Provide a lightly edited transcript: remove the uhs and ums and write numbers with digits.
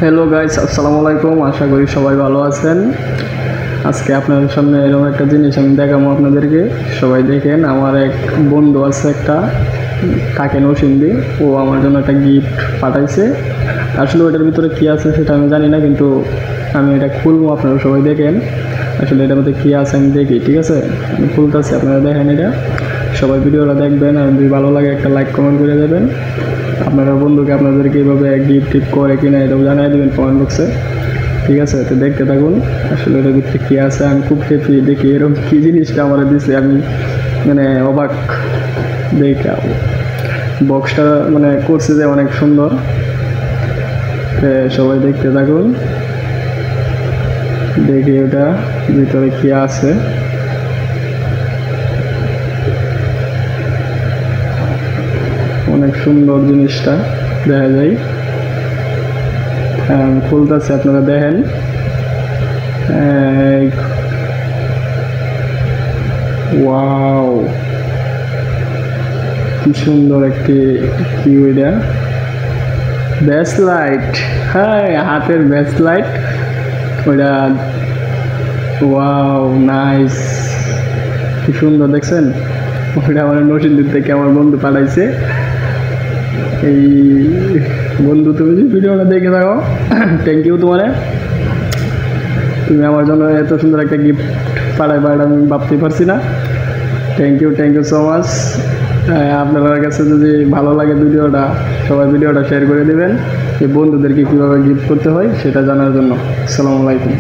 Hello guys, আসসালামু আলাইকুম। আশা করি সবাই ভালো আছেন। আজকে আপনাদের সামনে এরকম একটা জিনিস আমি দেখাবো আপনাদেরকে। সবাই দেখেন, আমার এক বন্ধু আছে একটা, থাকে নরসিংদী। ও আমার জন্য একটা গিফট পাঠাইছে। আসলে ওটার ভিতরে কী আছে সেটা আমি জানি না, কিন্তু আমি এটা খুলবো, আপনারা সবাই দেখেন। আসলে এটার মধ্যে কী আছে আমি দেখি, ঠিক আছে? আমি খুলতেছি, আপনারা দেখেন এটা। সবাই ভিডিওটা দেখবেন, আর যদি ভালো লাগে একটা লাইক কমেন্ট করে দেবেন। আপনারা বন্ধুকে আপনাদেরকে এইভাবে গিফট টিপ করে কিনা এটাও জানিয়ে দেবেন কমেন্ট বক্সে, ঠিক আছে? তো দেখতে থাকুন। আসলে এটার ভিতরে কী আছে, আমি খুব হ্যাপি দেখি এরকম কী জিনিসটা আমার দিচ্ছে। আমি মানে অবাক দেখা। বক্সটা মানে করছে যে অনেক সুন্দর। সবাই দেখতে থাকুন, দেখি ওটা ভিতরে কী আছে। অনেক সুন্দর জিনিসটা দেখা যায়। খুলতেছে, আপনারা দেখেন। ওয়াও, কি সুন্দর একটি কি ওইটা ব্যাসলাইট। হ্যাঁ, হাতের ব্যাসলাইট ওইটা। ওয়াও, নাইস, কি সুন্দর দেখছেন? ওইটা আমার নরসিংদীর থেকে আমার বন্ধু পাঠাইছে। এই বন্ধু, তুমি যে ভিডিওটা দেখে থাকো, থ্যাংক ইউ তোমার। তুমি আমার জন্য এত সুন্দর একটা গিফট পাঠাইবা, এটা আমি ভাবতেই পারছি না। Thank you so much. আপনাদের কাছে যদি ভালো লাগে ভিডিওটা, সবাই ভিডিওটা শেয়ার করে দেবেন, এই বন্ধুদেরকে কীভাবে গিফট করতে হয় সেটা জানার জন্য। আসসালামু আলাইকুম।